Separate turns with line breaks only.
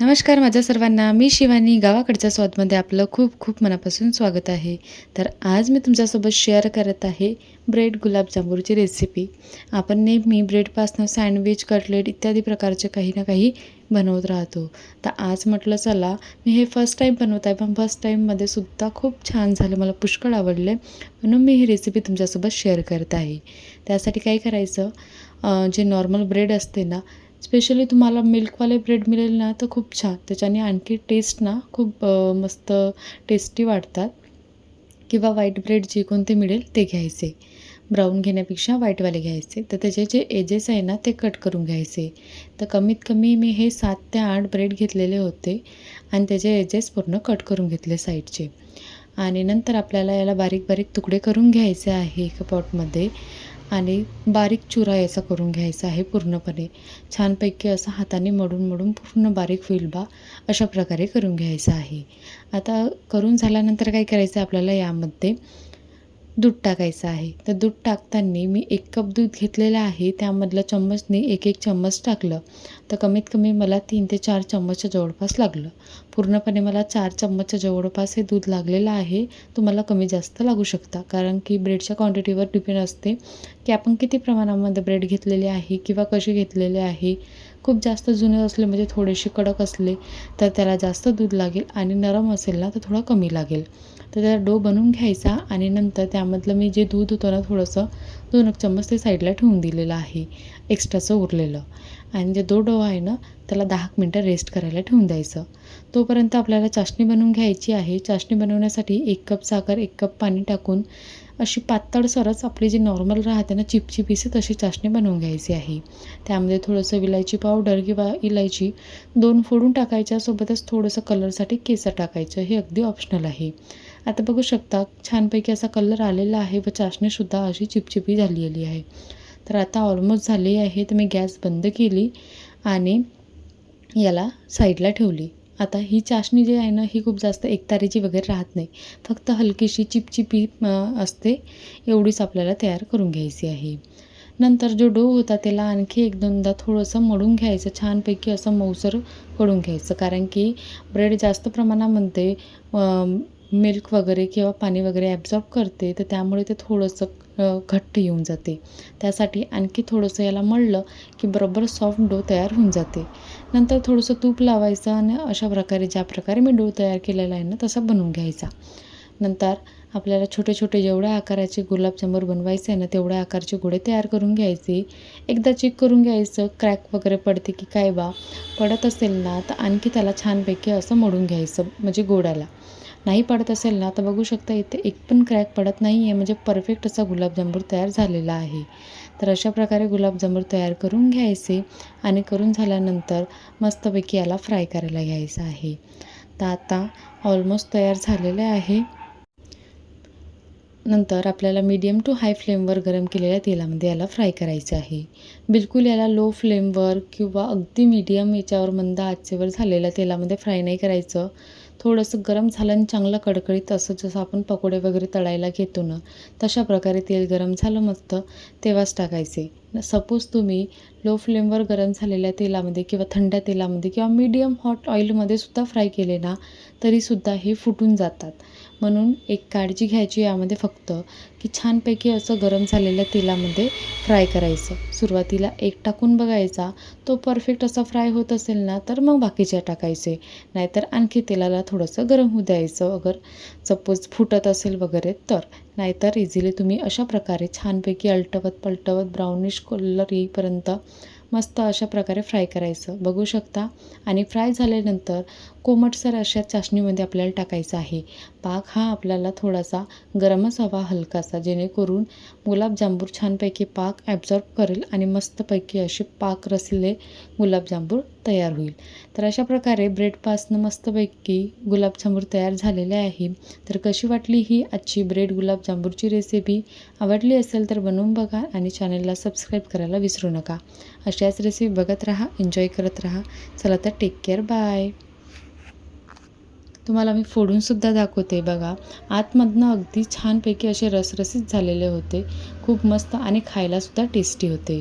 नमस्कार माझ्या सर्वांना. मी शिवानी. गावाकडच्या स्वादमध्ये आपलं खूप खूप मनापासून स्वागत आहे. तर आज मी तुमच्यासोबत शेअर करत आहे ब्रेड गुलाबजामुनची रेसिपी. आपण नेहमी ब्रेडपासनं सँडविच, कटलेट इत्यादी प्रकारचे काही ना काही बनवत राहतो. तर आज म्हटलं चला मी हे फर्स्ट टाईम बनवत आहे, पण फर्स्ट टाईममध्ये सुद्धा खूप छान झालं. मला पुष्कळ आवडले म्हणून मी ही रेसिपी तुमच्यासोबत शेअर करत आहे. त्यासाठी काय करायचं, जे नॉर्मल ब्रेड असते ना, स्पेशली तुम्हाला मिल्कवाले ब्रेड मिळेल ना तर खूप छान, त्याच्याने आणखी टेस्ट ना खूप मस्त टेस्टी वाटतात. किंवा व्हाईट ब्रेड जे कोणते मिळेल ते घ्यायचे. ब्राऊन घेण्यापेक्षा व्हाईटवाले घ्यायचे. तर त्याचे जे एजेस आहे ना ते कट करून घ्यायचे. तर कमीत कमी मी हे 7 ते 8 ब्रेड घेतलेले होते आणि त्याचे एजेस पूर्ण कट करून घेतले साईडचे. आणि नंतर आपल्याला याला बारीक बारीक तुकडे करून घ्यायचे आहे एका पॉटमध्ये आणि बारीक चुरा याचा करून घ्यायचा आहे पूर्णपणे. छानपैकी असं हाताने मडून मडून पूर्ण बारीक होईल बा अशा प्रकारे करून घ्यायचं आहे. आता करून झाल्यानंतर काय करायचं आपल्याला, यामध्ये दूध टाकायचं आहे. तर दूध टाकताना मी 1 कप दूध घेतलेलं आहे, त्यामधलं चम्मचने 1-1 चम्मच टाकलं. तर कमीत कमी मला 3 ते 4 चम्मचच्या जवळपास लागलं. पूर्णपणे मला 4 चम्मचच्या जवळपास हे दूध लागलेलं आहे. तुम्हाला कमी जास्त लागू शकता, कारण की ब्रेडच्या क्वांटिटीवर डिपेंड असते की आपण किती प्रमाणामध्ये ब्रेड घेतलेले आहे किंवा कसे घेतलेले आहे. खूप जास्त जुने असले म्हणजे थोडेसे कडक असले तर त्याला जास्त दूध लागेल आणि नरम असेल ना तर थोडं कमी लागेल. तर त्याचा डो बनवून घ्यायचा आणि नंतर त्यामधलं मी जे दूध होतं ना थोडंसं 2 चम्मच ते साईडला ठेवून दिलेलं आहे, एक्स्ट्राचं उरलेलं. आणि जे डो आहे ना त्याला 10 मिनटं रेस्ट करायला ठेवून द्यायचं. तोपर्यंत आपल्याला चाशणी बनवून घ्यायची आहे. चाशणी बनवण्यासाठी 1 कप साखर, 1 कप पाणी टाकून अशी पातळसरच आपली जी नॉर्मल राहते ना चिपचिपीची तशी चाशणी बनवून घ्यायची आहे. त्यामध्ये थोडंसं विलायची पावडर किंवा इलायची 2 फोडून टाकायच्या, सोबतच थोडंसं कलरसाठी केसर टाकायचं. हे अगदी ऑप्शनल आहे. आता बघू शकता छानपैकी असा कलर आलेला आहे व चाशणीसुद्धा अशी चिपचिपी झालेली आहे. तर आता ऑलमोस्ट झाली आहे. तर मी गॅस बंद केली आणि याला साईडला ठेवली. आता ही चाशणी जी आहे ना ही खूप जास्त एकतारीची वगैरे राहत नाही, फक्त हलकीशी चिपचिपी असते, एवढीच आपल्याला तयार करून घ्यायची आहे. नंतर जो डो होता त्याला आणखी 1-2दा थोडंसं मळून घ्यायचं, छानपैकी असं मऊसर करून घ्यायचं, कारण की ब्रेड जास्त प्रमाणामध्ये मिल्क वगैरे किंवा पाणी वगैरे ॲब्झॉर्ब करते, तर त्यामुळे ते थोडंसं घट्ट येऊन जाते. त्यासाठी आणखी थोडंसं याला मळलं की बरोबर सॉफ्ट डो तयार होऊन जाते. नंतर थोडंसं तूप लावायचं आणि अशा प्रकारे ज्या प्रकारे मी डो तयार केलेला आहे ना तसा बनवून घ्यायचा. नंतर आपल्याला छोटे छोटे जेवढ्या आकाराचे गुलाबजामुन बनवायचे आहे ना तेवढ्या आकारचे गोळे तयार करून घ्यायचे. एकदा चेक करून घ्यायचं क्रॅक वगैरे पडते की काय बा. पडत असेल ना तर आणखी त्याला छानपैकी असं मोडून घ्यायचं, म्हणजे गोळ्याला. नाही पडत असेल ना तर बघू शकता इथे एक पण क्रॅक पडत नाही आहे, म्हणजे परफेक्ट असा गुलाबजामुन तयार झालेला आहे. तर अशा प्रकारे गुलाबजामुन तयार करून घ्यायचे आणि करून झाल्यानंतर मस्तपैकी याला फ्राय करायला घ्यायचं आहे. तर आता ऑलमोस्ट तयार झालेले आहे. नंतर आपल्याला मीडियम टू हाय फ्लेमवर गरम केलेल्या तेलामध्ये याला फ्राय करायचं आहे. बिलकुल याला लो फ्लेमवर किंवा अगदी मीडियम याच्यावर मंद आचेवर झालेल्या तेलामध्ये फ्राय नाही करायचं. थोडंसं गरम झालं आणि चांगलं कडकडीत असं जसं आपण पकोडे वगैरे तळायला घेतो ना तशा प्रकारे तेल गरम झालं मस्त तेव्हाच टाकायचे. सपोज तुम्ही लो फ्लेमवर गरम झालेल्या तेलामध्ये किंवा थंड तेलामध्ये किंवा मीडियम हॉट ऑइलमध्ये सुद्धा फ्राय केले ना तरीसुद्धा हे फुटून जातात. म्हणून एक काळजी घ्यायची यामध्ये फक्त की छानपैकी असं गरम झालेल्या तेलामध्ये फ्राय करायचं. सुरुवातीला एक टाकून बघायचा, तो परफेक्ट असा फ्राय होत असेल ना तर मग बाकीचे टाकायचे, नाहीतर आणखी तेलाला थोडंसं गरम होऊ द्यायचं अगर सपोज फुटत असेल वगैरे तर. नाहीतर इझिली तुम्ही अशा प्रकारे छानपैकी अलटवत पलटवत ब्राउनिश कलर येईपर्यंत मस्त अशा प्रकारे फ्राय करायचं. बघू शकता. आणि फ्राय झाल्यानंतर कोमटसर अशा चाशणीमध्ये आपल्याला टाकायचं आहे. पाक हा आपल्याला थोडासा गरमच हवा हलकासा, जेणेकरून गुलाबजामुन छानपैकी पाक ॲब्झॉर्ब करेल आणि मस्तपैकी असे पाक रसलेले गुलाबजामुन तयार होईल. तर अशा प्रकारे ब्रेडपासनं मस्तपैकी गुलाबजामुन तयार झालेले आहे. तर कशी वाटली ही आजची ब्रेड गुलाबजामुनची रेसिपी? आवडली असेल तर बनवून बघा आणि चॅनलला सबस्क्राईब करायला विसरू नका. अशाच रेसिपी बघत राहा, एन्जॉय करत राहा. चला तर टेक केअर, बाय. तुम्हाला मी फोडूनसुद्धा दाखवते बघा. आतमधनं अगदी छानपैकी असे रसरशीत झालेले होते. खूप मस्त आणि खायलासुद्धा टेस्टी होते.